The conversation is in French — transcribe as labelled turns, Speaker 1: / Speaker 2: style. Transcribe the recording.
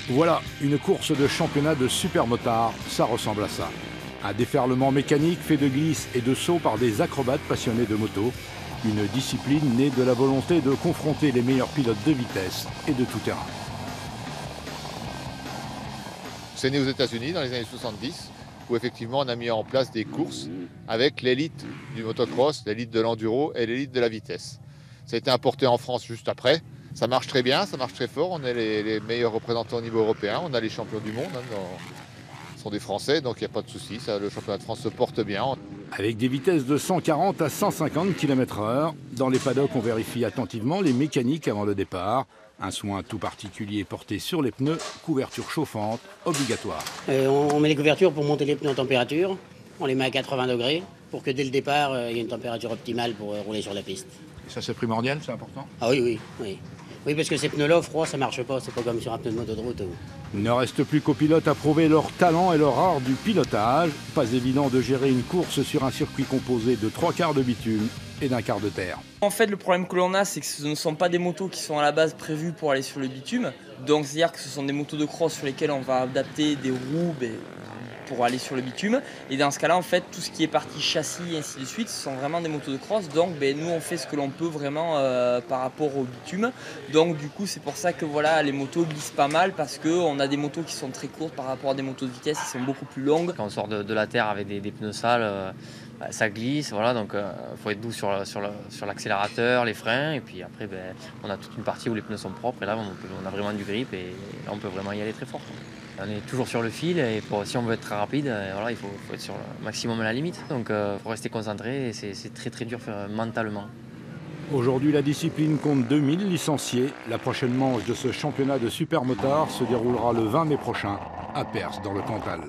Speaker 1: Voilà, une course de championnat de supermotard, ça ressemble à ça. Un déferlement mécanique fait de glisses et de sauts par des acrobates passionnés de moto. Une discipline née de la volonté de confronter les meilleurs pilotes de vitesse et de tout terrain.
Speaker 2: C'est né aux États-Unis dans les années 70, où effectivement on a mis en place des courses avec l'élite du motocross, l'élite de l'enduro et l'élite de la vitesse. Ça a été importé en France juste après. Ça marche très bien, ça marche très fort. On est les meilleurs représentants au niveau européen. On a les champions du monde. Ce sont des Français, donc il n'y a pas de souci. Le championnat de France se porte bien.
Speaker 1: Avec des vitesses de 140 à 150 km/h, dans les paddocks, on vérifie attentivement les mécaniques avant le départ. Un soin tout particulier porté sur les pneus, couverture chauffante obligatoire.
Speaker 3: On met les couvertures pour monter les pneus en température. On les met à 80 degrés pour que dès le départ, il y ait une température optimale pour rouler sur la piste.
Speaker 1: Et ça, c'est primordial, c'est important?
Speaker 3: Ah oui. Oui, parce que ces pneus-là, au froid, ça marche pas. C'est pas comme sur un pneu de moto de route.
Speaker 1: Il ne reste plus qu'aux pilotes à prouver leur talent et leur art du pilotage. Pas évident de gérer une course sur un circuit composé de 3/4 de bitume et d'un quart de terre.
Speaker 4: En fait, le problème que l'on a, c'est que ce ne sont pas des motos qui sont à la base prévues pour aller sur le bitume. Donc, c'est-à-dire que ce sont des motos de cross sur lesquelles on va adapter des roues pour aller sur le bitume. Et dans ce cas-là, en fait, tout ce qui est partie châssis et ainsi de suite, ce sont vraiment des motos de cross. Donc, nous, on fait ce que l'on peut vraiment par rapport au bitume. Donc, du coup, c'est pour ça que voilà, les motos glissent pas mal parce qu'on a des motos qui sont très courtes par rapport à des motos de vitesse qui sont beaucoup plus longues.
Speaker 5: Quand on sort de la terre avec des pneus sales, ça glisse, voilà, donc faut être doux sur l'accélérateur, les freins, et puis après on a toute une partie où les pneus sont propres, et là on a vraiment du grip, et là on peut vraiment y aller très fort. On est toujours sur le fil, et si on veut être très rapide, voilà, il faut être sur le maximum à la limite, donc il faut rester concentré, et c'est très très dur mentalement.
Speaker 1: Aujourd'hui, la discipline compte 2000 licenciés. La prochaine manche de ce championnat de supermotard se déroulera le 20 mai prochain à Perse, dans le Cantal.